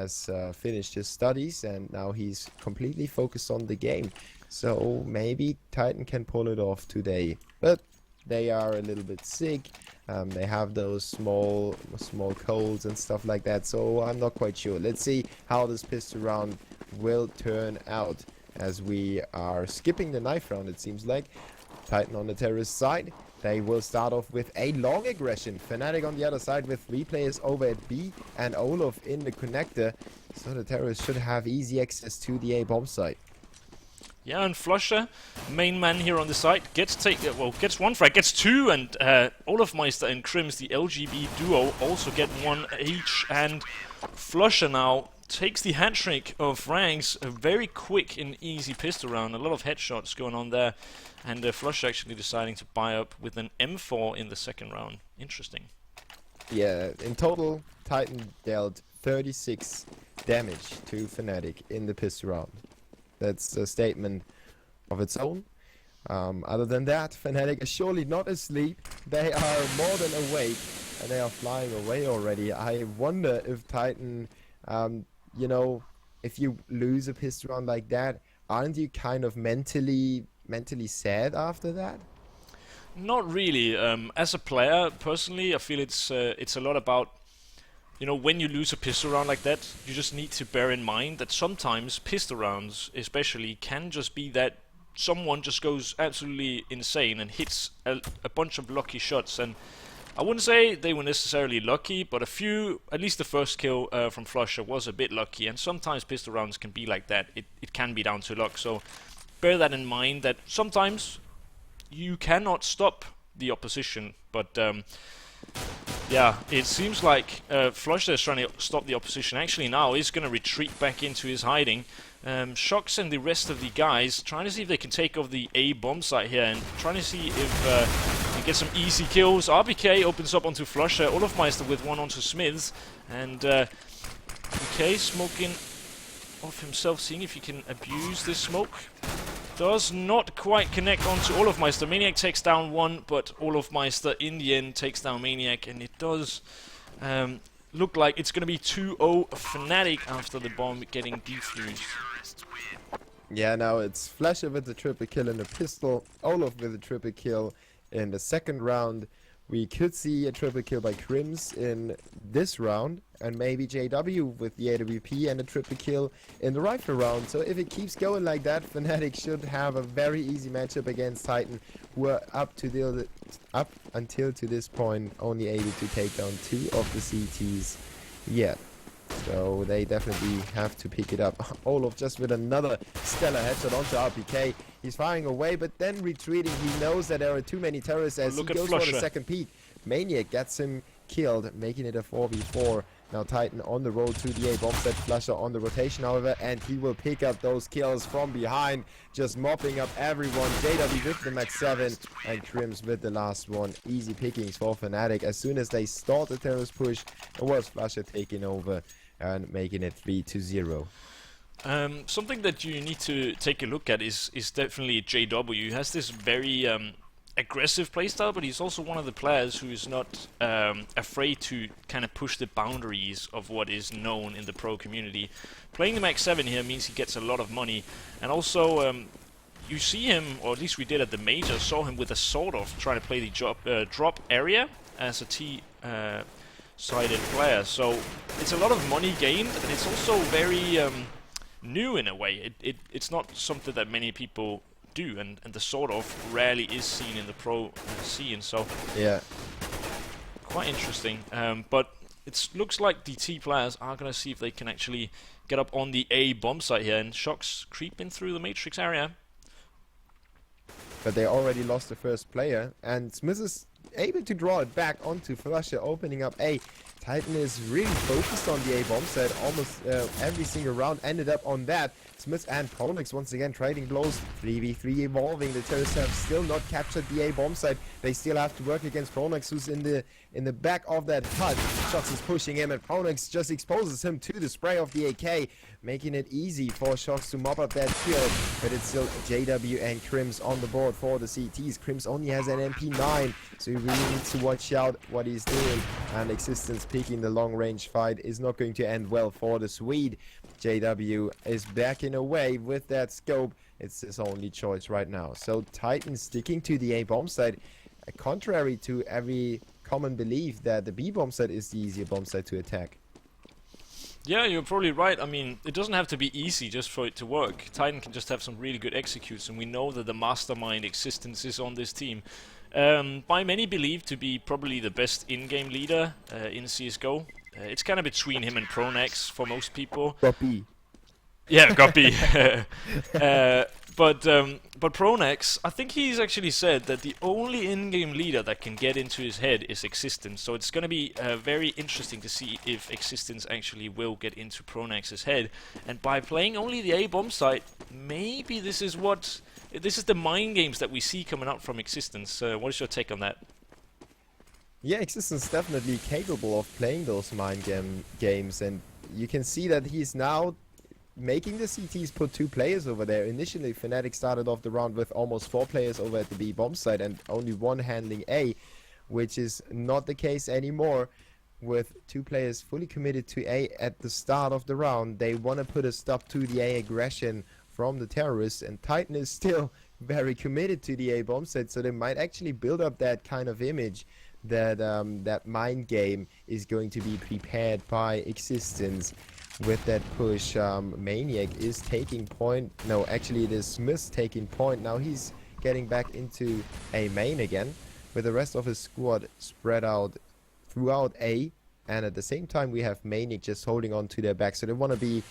has finished his studies, and now he's completely focused on the game. So maybe Titan can pull it off today. But they are a little bit sick. They have those small colds and stuff like that. So I'm not quite sure. Let's see how this pistol round will turn out, as we are skipping the knife round, it seems like. Titan on the terrorist side. They will start off with a long aggression. Fnatic on the other side with 3 players over at B and Olaf in the connector. So the terrorists should have easy access to the A bomb site. Yeah, and Flusher, main man here on the side, gets one frag, gets 2, and Olafmeister and Krims, the LGB duo, also get 1 each. And Flusher now takes the hat trick of ranks, a very quick and easy pistol round, a lot of headshots going on there. And Flusher actually deciding to buy up with an M4 in the second round. Interesting. Yeah, in total, Titan dealt 36 damage to Fnatic in the pistol round. That's a statement of its own. Other than that, Fnatic is surely not asleep. They are more than awake, and they are flying away already. I wonder if Titan, you know, if you lose a pistol round like that, aren't you kind of mentally sad after that? Not really. As a player, personally, I feel it's a lot about, you know, when you lose a pistol round like that, you just need to bear in mind that sometimes pistol rounds, especially, can just be that someone just goes absolutely insane and hits a bunch of lucky shots. And I wouldn't say they were necessarily lucky, but a few, at least the first kill from Flusher was a bit lucky. And sometimes pistol rounds can be like that. It can be down to luck. So bear that in mind, that sometimes you cannot stop the opposition. But yeah, it seems like Flusher is trying to stop the opposition. Actually now he's going to retreat back into his hiding. Shox and the rest of the guys trying to see if they can take off the A bomb site here, and trying to see if they get some easy kills. RBK opens up onto Flusher, Olafmeister with 1 onto Smiths, and BK smoking off himself, seeing if he can abuse this smoke. Does not quite connect onto Olafmeister. Maniac takes down 1, but Olafmeister in the end takes down Maniac, and it does look like it's going to be 2-0 Fnatic after the bomb getting defused. Yeah, now it's Flusher with the triple kill in the pistol, Olaf with a triple kill in the second round. We could see a triple kill by Krims in this round, and maybe JW with the AWP and a triple kill in the rifle round. So if it keeps going like that, Fnatic should have a very easy matchup against Titan, who are up until to this point only able to take down 2 of the CTs yet. So they definitely have to pick it up. Olaf just with another stellar headshot onto RPK. He's firing away, but then retreating. He knows that there are too many terrorists as he goes for the second peek. Maniac gets him killed, making it a 4v4. Now Titan on the road to the A bomb set. Flusher on the rotation, however, and he will pick up those kills from behind, just mopping up everyone. JW with the max 7 and Krims with the last one. Easy pickings for Fnatic. As soon as they start the terrorist push, it was Flusher taking over and making it 3-0. Something that you need to take a look at is definitely JW. He has this very aggressive playstyle, but he's also one of the players who is not afraid to kind of push the boundaries of what is known in the pro community. Playing the max 7 here means he gets a lot of money, and also you see him, or at least we did at the major, saw him with a sword off trying to play the drop area as a T-sided player. So it's a lot of money gained, and it's also very new in a way. It's not something that many people do, and the sword off rarely is seen in the pro scene. So yeah, quite interesting. But it looks like the T players are going to see if they can actually get up on the A bomb site here, and Shox creeping through the matrix area. But they already lost the first player, and Smith is able to draw it back onto Flusher, opening up A. Titan is really focused on the A bomb set. Almost every single round ended up on that. Smith and Pronix once again trading blows. 3v3 evolving. The terrorists have still not captured the A bomb site. They still have to work against Pronix, who's in the back of that hut. Shox is pushing him, and Pronix just exposes him to the spray of the AK, making it easy for Shox to mop up that kill. But it's still JW and Krims on the board for the CTs. Krims only has an MP9, so he really needs to watch out what he's doing. And Existence picking the long-range fight is not going to end well for the Swede. JW is backing away with that scope. It's his only choice right now. So Titan sticking to the A bomb site, contrary to every common belief that the B bomb site is the easier bomb site to attack. Yeah, you're probably right. I mean, it doesn't have to be easy just for it to work. Titan can just have some really good executes, and we know that the mastermind existence is on this team. By many believed to be probably the best in-game leader in CSGO. It's kind of between him and Pronax for most people. Guppy. Yeah, Guppy. But Pronax, I think he's actually said that the only in-game leader that can get into his head is Existence. So it's going to be very interesting to see if Existence actually will get into Pronax's head. And by playing only the A bomb site, maybe this is the mind games that we see coming out from Existence. What is your take on that? Yeah, Existence is definitely capable of playing those mind games, and you can see that he's now making the CTs put 2 players over there. Initially, Fnatic started off the round with almost 4 players over at the B bomb site and only 1 handling A, which is not the case anymore. With 2 players fully committed to A at the start of the round, they want to put a stop to the A aggression from the terrorists, and Titan is still very committed to the A bomb site, so they might actually build up that kind of image that that mind game is going to be prepared by Existence. With that push, Maniac is taking point. No, actually it is Smith taking point. Now he's getting back into A main again, with the rest of his squad spread out throughout A. And at the same time, we have Maniac just holding on to their back. So they want to be,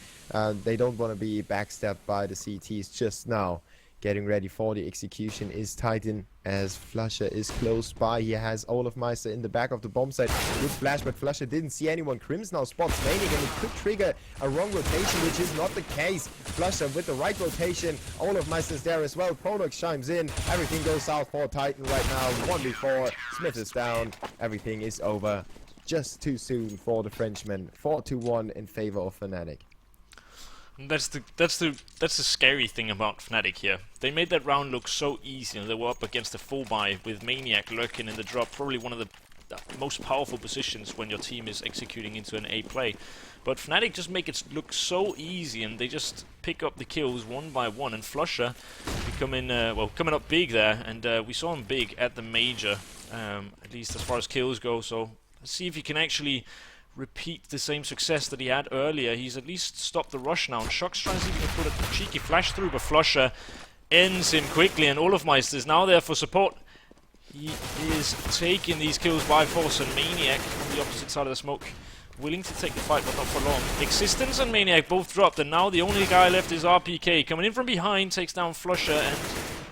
they don't want to be backstabbed by the CTs just now. Getting ready for the execution is Titan, as Flusher is close by. He has Olofmeister in the back of the bomb site. Good flash, but Flusher didn't see anyone. Crims now spots Maniac, and it could trigger a wrong rotation, which is not the case. Flusher with the right rotation. Olofmeister is there as well. Pronox chimes in. Everything goes south for Titan right now. 1v4. Smith is down. Everything is over. Just too soon for the Frenchman. 4-1 in favor of Fnatic. That's the scary thing about Fnatic here. They made that round look so easy, and they were up against a full buy with Maniac lurking in the drop, probably one of the most powerful positions when your team is executing into an A play. But Fnatic just make it look so easy, and they just pick up the kills one by one. And Flusher coming up big there, and we saw him big at the major, at least as far as kills go. So let's see if he can actually repeat the same success that he had earlier. He's at least stopped the rush now, and Shock's trying to see if he can put a cheeky flash through, but Flusher ends him quickly, and Olofmeister is now there for support. He is taking these kills by force, and Maniac on the opposite side of the smoke, willing to take the fight, but not for long. Existence and Maniac both dropped, and now the only guy left is RPK. Coming in from behind, takes down Flusher, and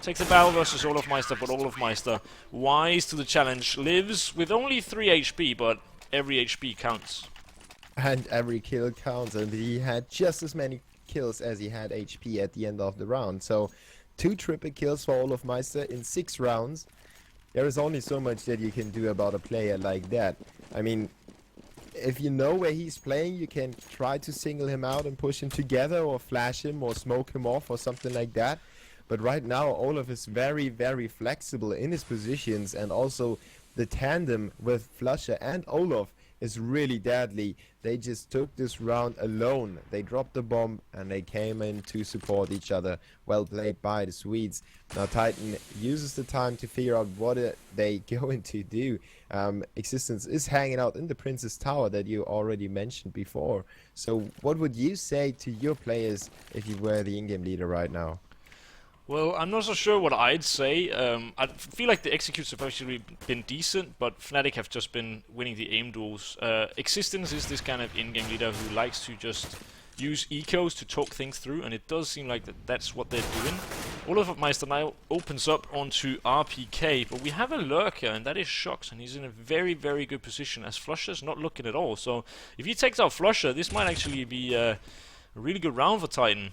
takes the battle versus Olofmeister, but Olofmeister, wise to the challenge, lives with only 3 HP, but every HP counts. And every kill counts, and he had just as many kills as he had HP at the end of the round. So 2 triple kills for Olofmeister in 6 rounds. There is only so much that you can do about a player like that. I mean, if you know where he's playing, you can try to single him out and push him together, or flash him, or smoke him off, or something like that. But right now, Olof is very, very flexible in his positions, and also the tandem with Flusher and Olof is really deadly. They just took this round alone. They dropped the bomb and they came in to support each other. Well played by the Swedes. Now Titan uses the time to figure out what they going to do. Existence is hanging out in the Princess Tower that you already mentioned before. So what would you say to your players if you were the in-game leader right now? Well, I'm not so sure what I'd say. I feel like the executes have actually been decent, but Fnatic have just been winning the aim duels. Existence is this kind of in-game leader who likes to just use ecos to talk things through, and it does seem like that's what they're doing. Olofmeister now opens up onto RPK, but we have a lurker, and that is Shox, and he's in a very, very good position, as Flusher's not looking at all. So if he takes out Flusher, this might actually be a really good round for Titan.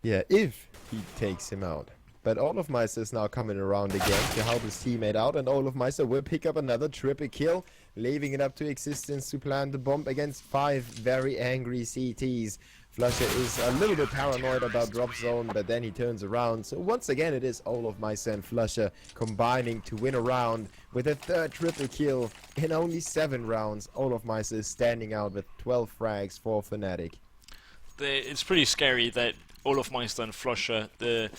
Yeah, if he takes him out. But Olofmeister is now coming around again to help his teammate out, and Olofmeister will pick up another triple kill, leaving it up to Existence to plant the bomb against 5 very angry CTs. Flusher is a little bit paranoid about drop zone, but then he turns around. So once again, it is olofmeister and Flusher combining to win a round with a third triple kill in only 7 rounds. olofmeister is standing out with 12 frags for Fnatic. It's pretty scary that olofmeister and Flusher, the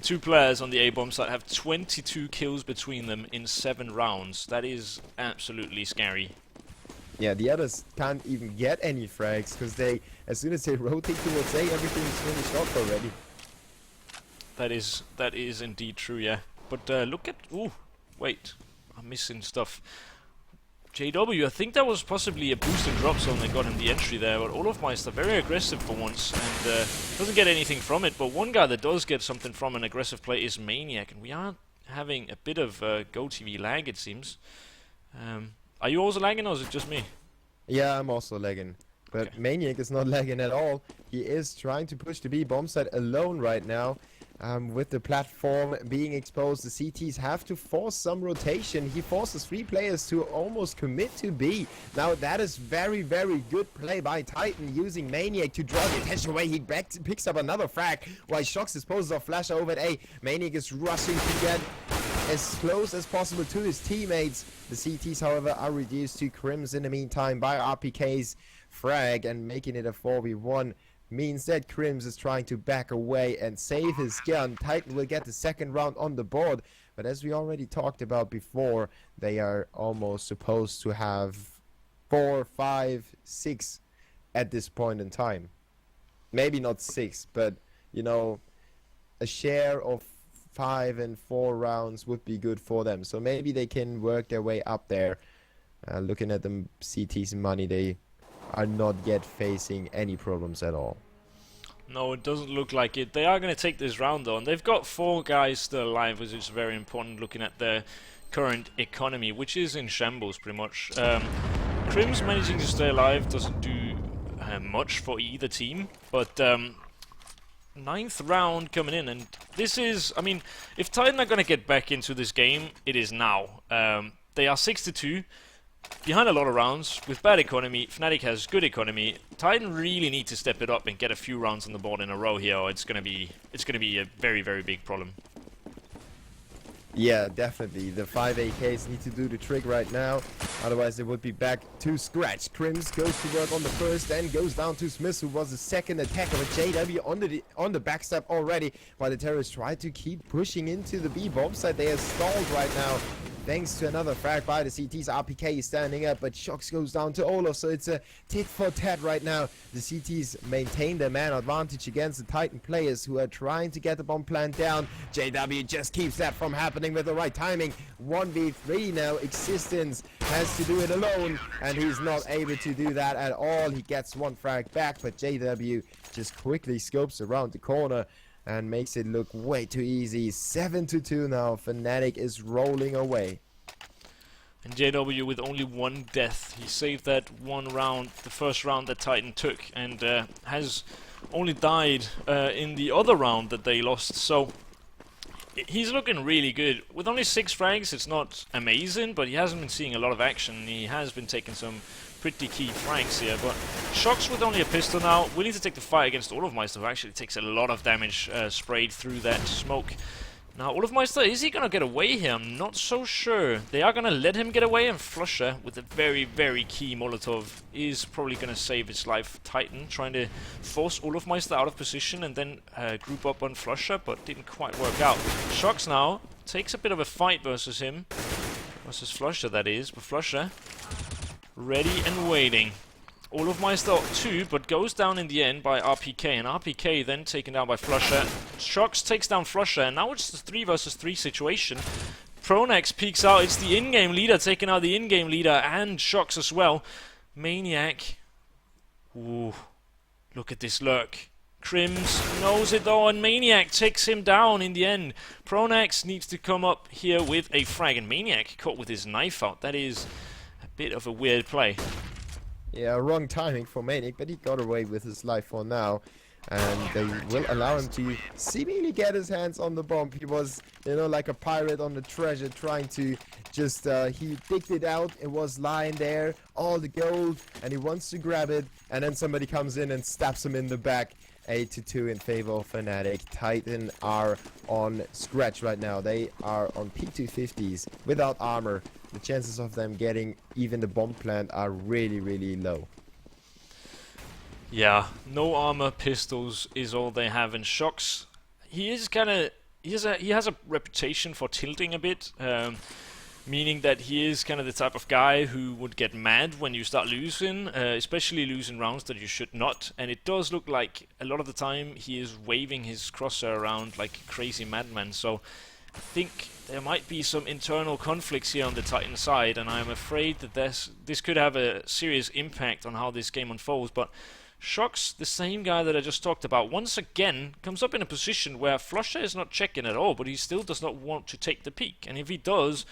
two players on the A-bomb side, have 22 kills between them in 7 rounds. That is absolutely scary. Yeah, the others can't even get any frags because they, as soon as they rotate towards A, everything's finished off already. That is indeed true, yeah. But look at... Ooh, wait. I'm missing stuff. JW, I think that was possibly a boost in drop zone that got him the entry there, but olofmeister very aggressive for once, and doesn't get anything from it. But one guy that does get something from an aggressive play is Maniac, and we are having a bit of GoTV lag, it seems. Are you also lagging, or is it just me? Yeah, I'm also lagging. But Okay. Maniac is not lagging at all. He is trying to push the B bomb site alone right now. With the platform being exposed, the CTs have to force some rotation. He forces 3 players to almost commit to B. Now that is very, very good play by Titan, using Maniac to draw the attention away. He picks up another frag while Shox disposes of Flash over at A. Maniac is rushing to get as close as possible to his teammates. The CTs, however, are reduced to Crims in the meantime by RPK's frag, and making it a 4v1 means that Crims is trying to back away and save his gun. Titan will get the second round on the board, but as we already talked about before, they are almost supposed to have 4, 5, 6 at this point in time. Maybe not 6, but you know, a share of 5 and 4 rounds would be good for them. So maybe they can work their way up there. Looking at the CT's money, they are not yet facing any problems at all. No, it doesn't look like it. They are going to take this round though, and they've got 4 guys still alive, which is very important looking at their current economy, which is in shambles pretty much. Crims managing to stay alive doesn't do much for either team, but 9th round coming in, and this is, I mean, if Titan are going to get back into this game, it is now. They are 6-2. Behind a lot of rounds, with bad economy. Fnatic has good economy. Titan really need to step it up and get a few rounds on the board in a row here, or it's gonna be a very, very big problem. Yeah, definitely. The 5 AKs need to do the trick right now. Otherwise, they would be back to scratch. Crims goes to work on the first and goes down to Smith, who was the second attacker with JW on the backstep already. While the terrorists try to keep pushing into the B bomb site, they are stalled right now. Thanks to another frag by the CTs, RPK is standing up, but Shox goes down to Olof, so it's a tit for tat right now. The CTs maintain their man advantage against the Titan players who are trying to get the bomb plant down. JW just keeps that from happening with the right timing. 1v3 now, Existence has to do it alone, and he's not able to do that at all. He gets 1 frag back, but JW just quickly scopes around the corner and makes it look way too easy. 7-2 now. Fnatic is rolling away. And JW with only 1 death. He saved that 1 round, the first round that Titan took, and has only died in the other round that they lost. So he's looking really good. With only 6 frags, it's not amazing, but he hasn't been seeing a lot of action. He has been taking some pretty key frags here, but Shox with only a pistol now, willing to take the fight against olofmeister, who actually takes a lot of damage sprayed through that smoke. Now, olofmeister, is he going to get away here? I'm not so sure. They are going to let him get away, and Flusher, with a very, very key Molotov, is probably going to save his life. Titan trying to force olofmeister out of position and then group up on Flusher, but didn't quite work out. Shox now takes a bit of a fight versus him. Versus Flusher, that is, but Flusher ready and waiting. olofmeister too, but goes down in the end by RPK, and RPK then taken down by Flusher. Shox takes down Flusher, and now it's the 3 versus 3 situation. Pronax peeks out, it's the in-game leader taking out the in-game leader, and Shox as well. Maniac. Ooh, look at this lurk. Crims knows it though, and Maniac takes him down in the end. Pronax needs to come up here with a frag, and Maniac caught with his knife out. That is a bit of a weird play. Yeah, wrong timing for Manic, but he got away with his life for now. and they will allow him to seemingly get his hands on the bomb. He was, you know, like a pirate on the treasure, trying to just, he digged it out. It was lying there, all the gold, and he wants to grab it, and then somebody comes in and stabs him in the back. 8-2 in favor of Fnatic. Titan are on scratch right now. They are on P250s without armor. The chances of them getting even the bomb plant are really, really low. Yeah, no armor, pistols is all they have. And Shocks, he is kind of, he has a reputation for tilting a bit. Meaning that he is kind of the type of guy who would get mad when you start losing, especially losing rounds that you should not. And it does look like a lot of the time he is waving his crosshair around like a crazy madman. So I think there might be some internal conflicts here on the Titan side, and I'm afraid that this could have a serious impact on how this game unfolds. But Shocks, the same guy that I just talked about, once again comes up in a position where Flusher is not checking at all, but he still does not want to take the peek. And if he does,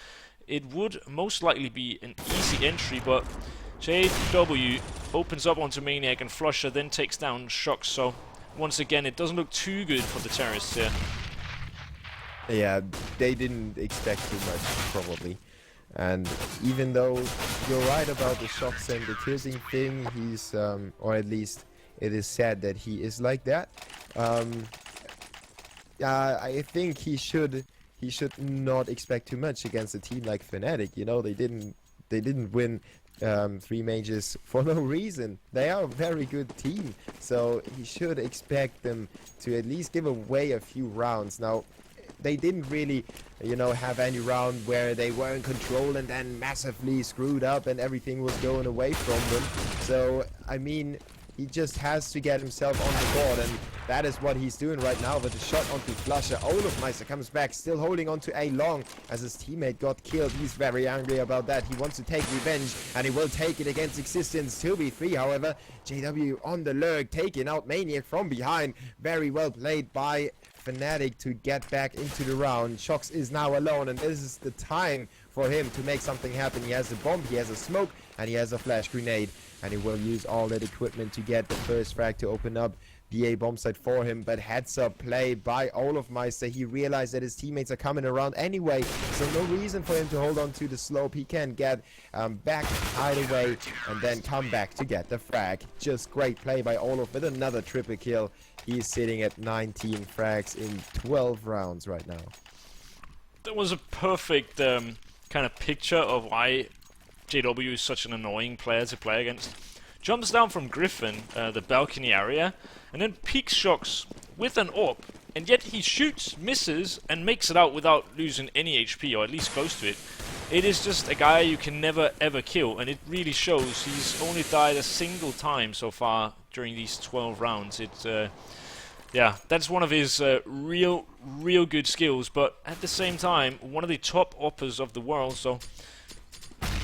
it would most likely be an easy entry, but JW opens up onto Maniac and Flusher then takes down Shocks. So once again, it doesn't look too good for the terrorists here. Yeah, they didn't expect too much, probably. And even though you're right about the Shocks and the tilting thing, he's, or at least it is said that he is like that. I think he should not expect too much against a team like Fnatic. You know, they didn't win 3 majors for no reason. They are a very good team, so he should expect them to at least give away a few rounds. Now, they didn't really, you know, have any round where they were in control and then massively screwed up and everything was going away from them. So, I mean, he just has to get himself on the board, and that is what he's doing right now with the shot onto Flusher. Olofmeister comes back, still holding on to A long as his teammate got killed. He's very angry about that. He wants to take revenge, and he will take it against Existence. 2v3, however. JW on the lurk, taking out Maniac from behind. Very well played by Fnatic to get back into the round. Shocks is now alone, and this is the time for him to make something happen. He has a bomb, he has a smoke, and he has a flash grenade. And he will use all that equipment to get the first frag to open up the A bomb site for him. But heads up play by Olofmeister. He realized that his teammates are coming around anyway, so no reason for him to hold on to the slope. He can get back either way and then come back to get the frag. Just great play by Olof with another triple kill. He's sitting at 19 frags in 12 rounds right now. That was a perfect kind of picture of why JW is such an annoying player to play against. Jumps down from Griffin, the balcony area, and then peeks Shocks with an AWP, and yet he shoots, misses, and makes it out without losing any HP, or at least close to it. It is just a guy you can never ever kill, and it really shows. He's only died a single time so far during these 12 rounds. Yeah, that's one of his real good skills, but at the same time, one of the top AWPers of the world, so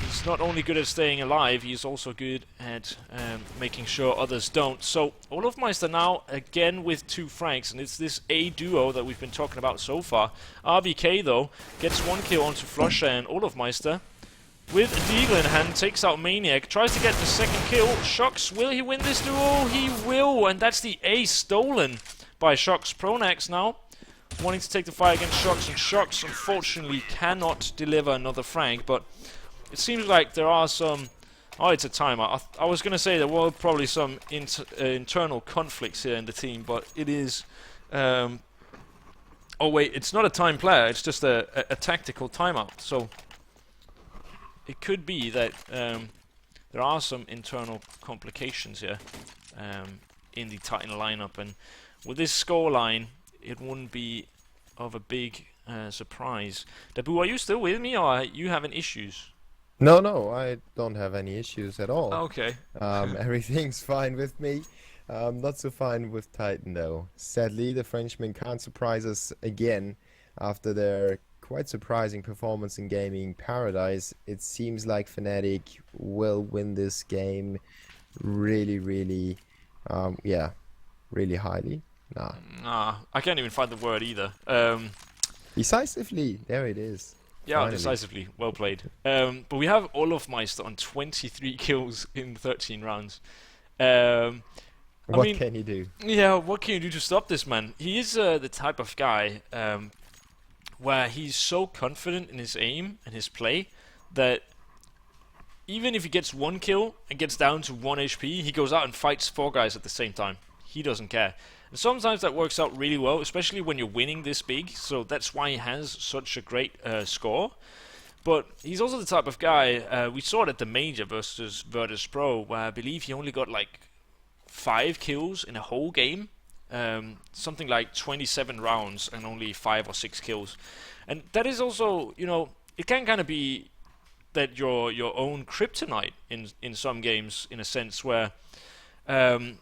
he's not only good at staying alive, he's also good at making sure others don't. So Olofmeister now again with 2 frags, and it's this A duo that we've been talking about so far. RBK though gets 1 kill onto Flusher, and Olofmeister with a deagle in hand takes out Maniac, tries to get the 2nd kill. Shocks, will he win this duel? He will, and that's the A stolen by Shocks. Pronax now wanting to take the fight against Shocks, and Shocks unfortunately cannot deliver another frag, but it seems like there are some... Oh, it's a timer. I was going to say there were probably some internal conflicts here in the team, but it is... oh wait, it's not a time player, it's just a tactical timeout. So it could be that there are some internal complications here in the Titan lineup, and with this scoreline, it wouldn't be of a big surprise. Dabu, are you still with me, or are you having issues? No, I don't have any issues at all. Okay. Everything's fine with me. Not so fine with Titan though. Sadly, the Frenchmen can't surprise us again after their quite surprising performance in Gaming Paradise. It seems like Fnatic will win this game really, yeah, really highly. Nah, I can't even find the word either. Decisively, there it is. Yeah, Finally. decisively. Well played. But we have Olofmeister on 23 kills in 13 rounds. What mean, can you do? yeah, what can you do to stop this man? He is the type of guy where he's so confident in his aim and his play that even if he gets one kill and gets down to 1 HP, he goes out and fights 4 guys at the same time. He doesn't care. And sometimes that works out really well, especially when you're winning this big, so that's why he has such a great score. But he's also the type of guy, we saw it at the Major versus Virtus Pro, where I believe he only got like 5 kills in a whole game. Something like 27 rounds and only 5 or 6 kills. And that is also, you know, it can kind of be that your own kryptonite in some games, in a sense, where in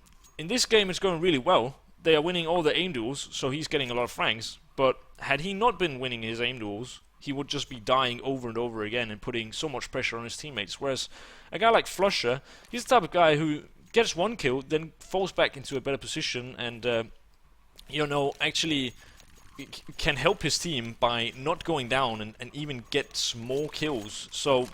this game it's going really well. They are winning all the aim duels, so he's getting a lot of franks. But had he not been winning his aim duels, he would just be dying over and over again and putting so much pressure on his teammates. Whereas a guy like Flusher, he's the type of guy who gets 1 kill, then falls back into a better position and, you know, actually can help his team by not going down and even gets more kills. So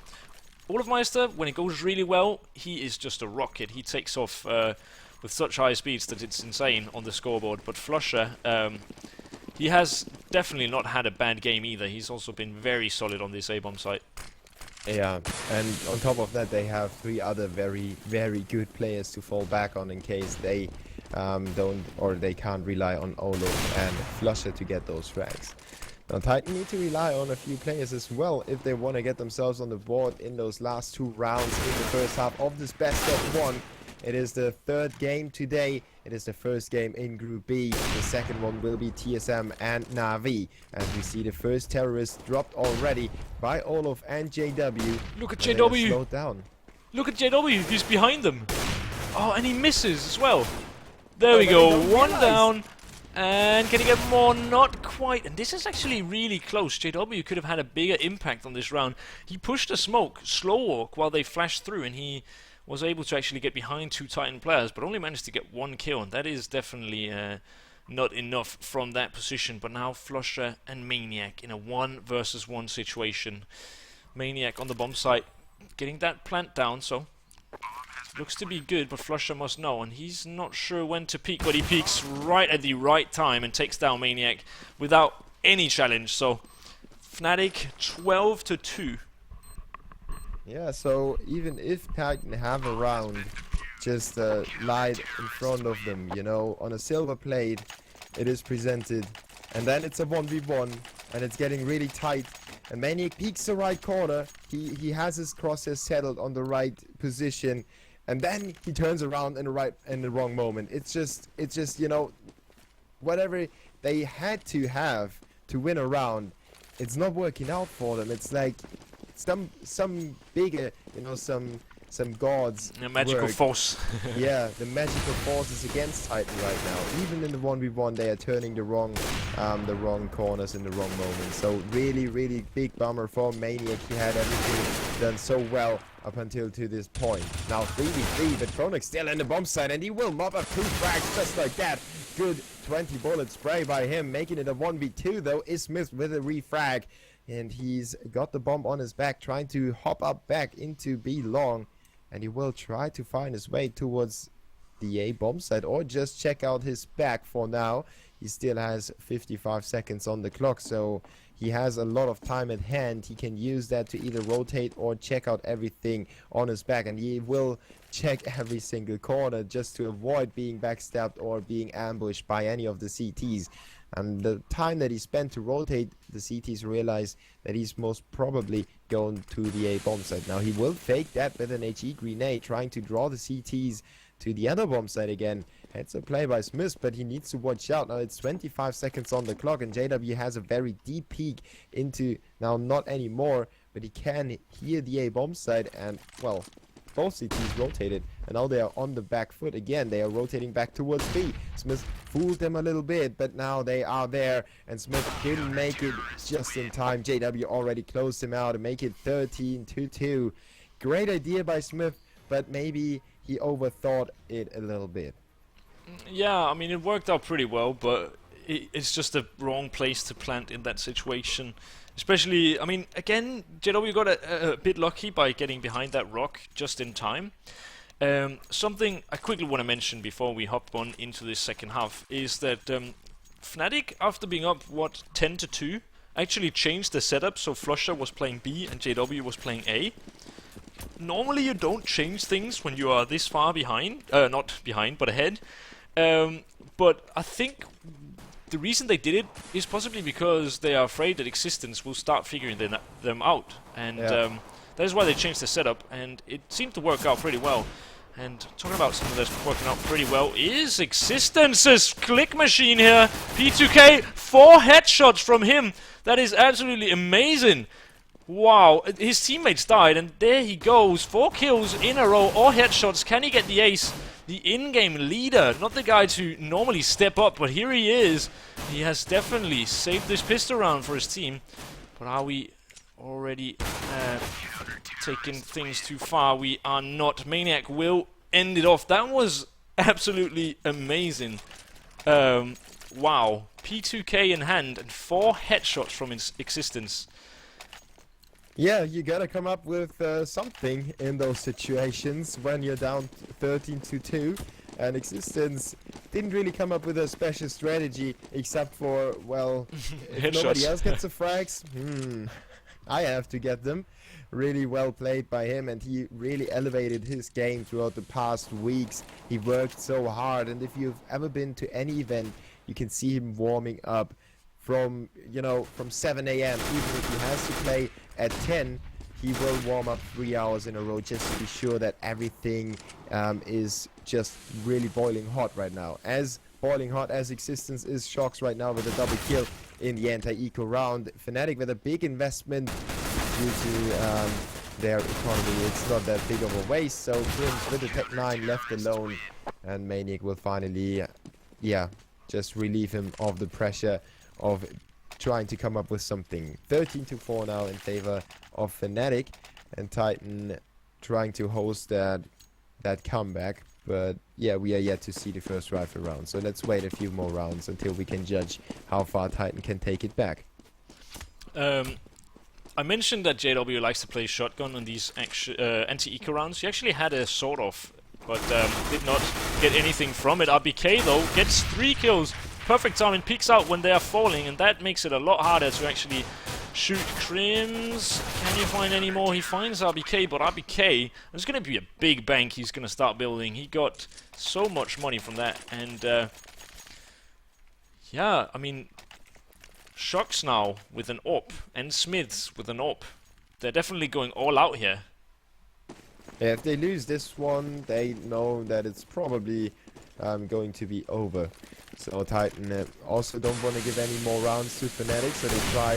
Olofmeister, when it goes really well, he is just a rocket. He takes off with such high speeds that it's insane on the scoreboard. But Flusher, he has definitely not had a bad game either. He's also been very solid on this A-bomb site. Yeah, and on top of that, they have 3 other very, very good players to fall back on in case they don't, or they can't rely on Olof and Flusher to get those frags. Now Titan need to rely on a few players as well if they want to get themselves on the board in those last 2 rounds in the first half of this best of 1. It is the 3rd game today. It is the first game in Group B. The second one will be TSM and Na'Vi. And we see the first terrorist dropped already by Olof and JW. Look at JW! Slowed down. Look at JW, he's behind them. Oh, and he misses as well. There we go, 1 down. And can he get more? Not quite. And this is actually really close. JW could have had a bigger impact on this round. He pushed a smoke, slow walk, while they flashed through, and he was able to actually get behind 2 Titan players, but only managed to get 1 kill, and that is definitely not enough from that position. But now Flusher and Maniac in a 1 versus 1 situation. Maniac on the bomb site, getting that plant down, so looks to be good, but Flusher must know, and he's not sure when to peek, but he peeks right at the right time and takes down Maniac without any challenge. So Fnatic 12-2. Yeah, so even if Titan have a round just light in front of them, you know, on a silver plate, it is presented, and then it's a 1v1, and it's getting really tight, and Maniac peeks the right corner, he has his crosshairs settled on the right position, and then he turns around in the wrong moment. It's just, you know, whatever they had to have to win a round, it's not working out for them. It's like some bigger, you know, some gods. A magical force. Yeah, the magical force is against Titan right now. Even in the 1v1, they are turning the wrong corners in the wrong moment. So really, really big bummer for Maniac. He had everything done so well up until to this point. Now 3v3, but Chronic's still in the bomb site, and he will mop up 2 frags just like that. Good 20 bullet spray by him, making it a 1v2 though. Is Smith with a refrag, and he's got the bomb on his back, trying to hop up back into B long. And he will try to find his way towards the A bomb site, or just check out his back for now. He still has 55 seconds on the clock, so he has a lot of time at hand. He can use that to either rotate or check out everything on his back, and he will check every single corner just to avoid being backstabbed or being ambushed by any of the CTs. And the time that he spent to rotate, the CTs realize that he's most probably going to the A bomb site. Now he will fake that with an HE grenade, trying to draw the CTs to the other bomb site again. It's a play by Smith, but he needs to watch out. Now it's 25 seconds on the clock, and JW has a very deep peek into, now not anymore, but he can hear the A bomb site, and well, both CTs rotated, and now they are on the back foot again. They are rotating back towards B. Smith fooled them a little bit, but now they are there, and Smith didn't make it just in time. JW already closed him out and make it 13-2. Great idea by Smith, but maybe he overthought it a little bit. Yeah, I mean, it worked out pretty well, but it's just the wrong place to plant in that situation. Especially, I mean, again, JW got a bit lucky by getting behind that rock just in time. Something I quickly want to mention before we hop on into this second half is that Fnatic, after being up, what, 10-2, actually changed the setup, so Flusher was playing B and JW was playing A. Normally you don't change things when you are this far behind, not behind, but ahead. But I think the reason they did it is possibly because they are afraid that Existence will start figuring them out. And that is why they changed the setup, and it seemed to work out pretty well. And talking about something that's working out pretty well is Existence's click machine here. P2K, 4 headshots from him. That is absolutely amazing. Wow, his teammates died, and there he goes. 4 kills in a row, or headshots. Can he get the ace? The in-game leader, not the guy to normally step up, but here he is. He has definitely saved this pistol round for his team. But are we already taking things too far? We are not. Maniac will end it off. That was absolutely amazing. Wow. P2K in hand and 4 headshots from his Existence. Yeah, you gotta come up with something in those situations when you're down 13-2, and Existence didn't really come up with a special strategy except for, well, if nobody else gets the frags, I have to get them. Really well played by him, and he really elevated his game throughout the past weeks. He worked so hard, and if you've ever been to any event, you can see him warming up from, you know, from 7 AM. Even if he has to play at 10, he will warm up 3 hours in a row just to be sure that everything is just really boiling hot right now. As boiling hot as Existence is, Shox right now with a double kill in the anti-eco round. Fnatic with a big investment due to their economy. It's not that big of a waste, so Grims with the Tech 9 left alone, and Maniac will finally, just relieve him of the pressure of trying to come up with something. 13-4 now in favor of Fnatic, and Titan trying to host that comeback. But yeah, we are yet to see the first rifle round, so let's wait a few more rounds until we can judge how far Titan can take it back. I mentioned that JW likes to play shotgun on these anti-eco rounds. He actually had a sort of, but did not get anything from it. RBK though gets 3 kills. Perfect timing, peeks out when they are falling, and that makes it a lot harder to actually shoot. Crims, can you find any more? He finds RBK, but RBK, there's going to be a big bank he's going to start building. He got so much money from that, and yeah, I mean, Shox now with an AWP, and Smiths with an AWP. They're definitely going all out here. Yeah, if they lose this one, they know that it's probably going to be over. So Titan also don't want to give any more rounds to Fnatic, so they try.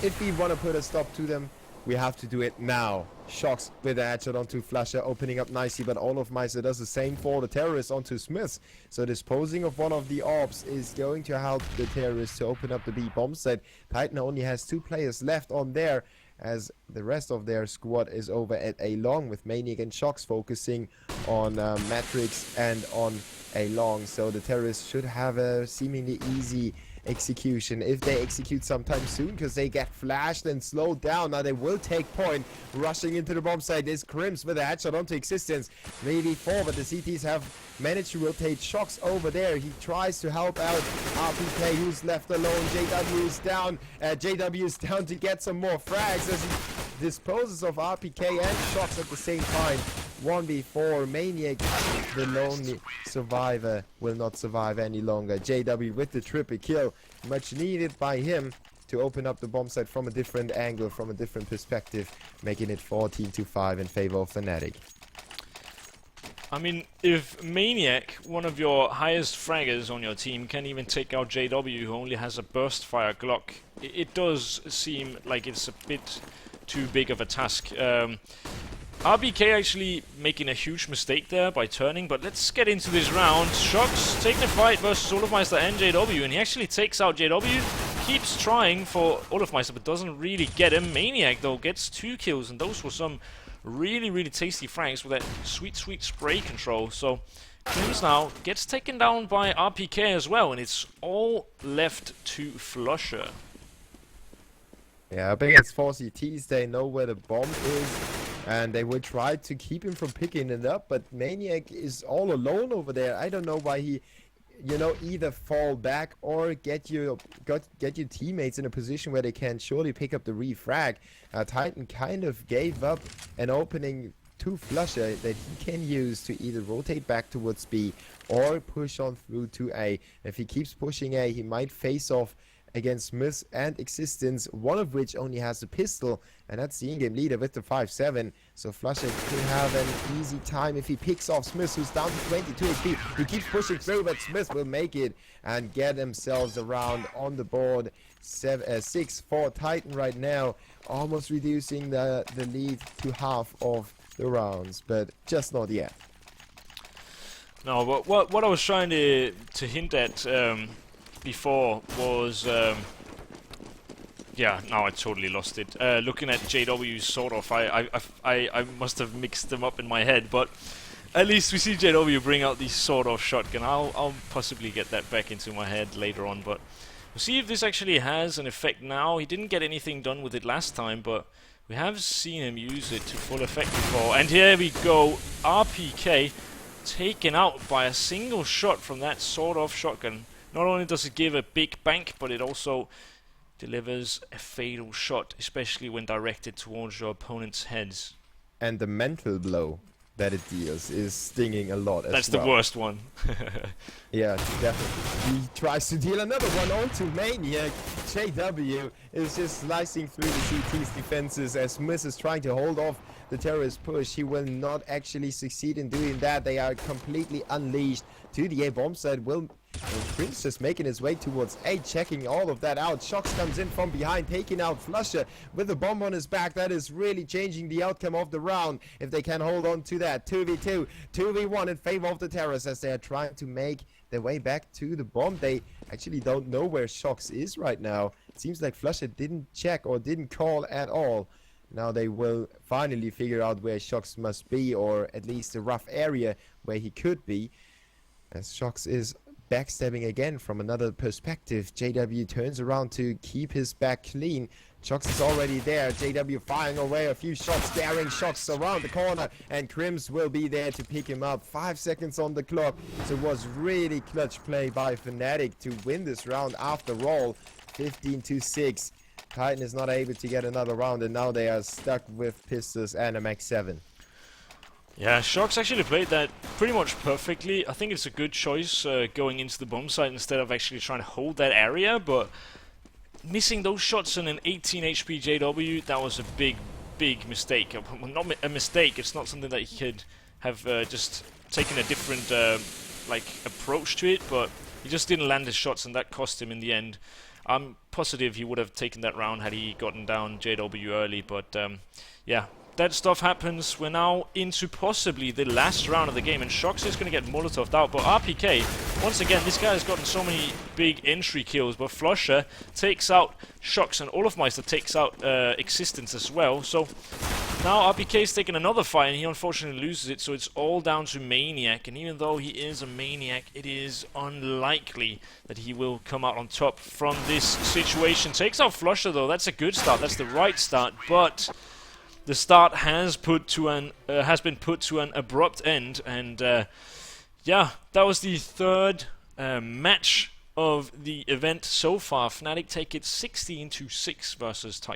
If we want to put a stop to them, we have to do it now. Shox with a headshot onto Flasher, opening up nicely, but Olofmeister does the same for the terrorists onto Smiths. So disposing of one of the AWPs is going to help the terrorists to open up the B bomb site. Titan only has 2 players left on there, as the rest of their squad is over at A long, with Maniac and Shox focusing on Matrix and on A long. So the terrorists should have a seemingly easy execution if they execute sometime soon, because they get flashed and slowed down. Now they will take point. Rushing into the bomb site is Crims with a headshot onto Existence. Maybe 4, but the CTs have managed to rotate. Shox over there. He tries to help out RPK, who's left alone. JW is down. JW is down to get some more frags as he disposes of RPK and Shox at the same time. 1v4. Maniac, the lonely survivor, will not survive any longer. JW with the triple kill, much needed by him to open up the bomb site from a different angle, from a different perspective, making it 14-5 in favor of Fnatic. I mean, if Maniac, one of your highest fraggers on your team, can even take out JW, who only has a burst fire Glock, it does seem like it's a bit too big of a task. RBK actually making a huge mistake there by turning, but let's get into this round. Shox taking a fight versus Olofmeister and JW, and he actually takes out JW, keeps trying for Olofmeister, but doesn't really get him. Maniac, though, gets 2 kills, and those were some really, really tasty frags with that sweet, sweet spray control. So, Crims now gets taken down by RPK as well, and it's all left to Flusher. Yeah, I think it's 4 CTs. They know where the bomb is. And they will try to keep him from picking it up, but Maniac is all alone over there. I don't know why he, you know, either fall back or get your teammates in a position where they can surely pick up the refrag. Titan kind of gave up an opening to Flusher that he can use to either rotate back towards B or push on through to A. If he keeps pushing A, he might face off against Smith and Existence, one of which only has a pistol, and that's the in-game leader with the 5-7. So Flusher could have an easy time if he picks off Smith, who's down to 22 HP. He keeps pushing through, but Smith will make it and get themselves around on the board. 6-4 Titan right now, almost reducing the lead to half of the rounds, but just not yet. No, but what I was trying to hint at before was yeah, now I totally lost it. Looking at JW's sort of, I must have mixed them up in my head, but at least we see JW bring out the sort of shotgun. I'll possibly get that back into my head later on, but we'll see if this actually has an effect now. He didn't get anything done with it last time, but we have seen him use it to full effect before. And here we go, RPK taken out by a single shot from that sort of shotgun. Not only does it give a big bank, but it also delivers a fatal shot, especially when directed towards your opponent's heads. And the mental blow that it deals is stinging a lot as well. That's the worst one. Yeah, definitely. He tries to deal another one onto Maniac. JW is just slicing through the CT's defenses as Smith is trying to hold off the terrorist push. He will not actually succeed in doing that. They are completely unleashed to the A bomb side. Prince just making his way towards A, checking all of that out. Shox comes in from behind, taking out Flusher with a bomb on his back. That is really changing the outcome of the round if they can hold on to that. 2v2, 2v1 in favor of the terrorists as they are trying to make their way back to the bomb. They actually don't know where Shox is right now. It seems like Flusher didn't check or didn't call at all. Now they will finally figure out where Shox must be, or at least a rough area where he could be, as Shox is backstabbing again from another perspective. JW turns around to keep his back clean. Shox is already there. JW firing away a few shots, scaring Shox around the corner, and Crims will be there to pick him up. 5 seconds on the clock. So it was really clutch play by Fnatic to win this round after all. 15-6. Titan is not able to get another round, and now they are stuck with pistols and a max 7. Yeah, Shox actually played that pretty much perfectly. I think it's a good choice going into the bomb site instead of actually trying to hold that area, but missing those shots on an 18 HP JW, that was a big mistake. Well, not a mistake, it's not something that he could have just taken a different like approach to it, but he just didn't land his shots and that cost him in the end. I'm positive he would have taken that round had he gotten down JW early, but yeah. That stuff happens. We're now into possibly the last round of the game, and Shox is going to get Molotov'd out. But RPK, once again, this guy has gotten so many big entry kills, but Flusher takes out Shox, and Olofmeister takes out Existence as well. So now RPK is taking another fight, and he unfortunately loses it, so it's all down to Maniac. And even though he is a Maniac, it is unlikely that he will come out on top from this situation. Takes out Flusher, though. That's a good start. That's the right start, but the start has been put to an abrupt end, and yeah, that was the third match of the event so far. Fnatic take it 16-6 versus Titan.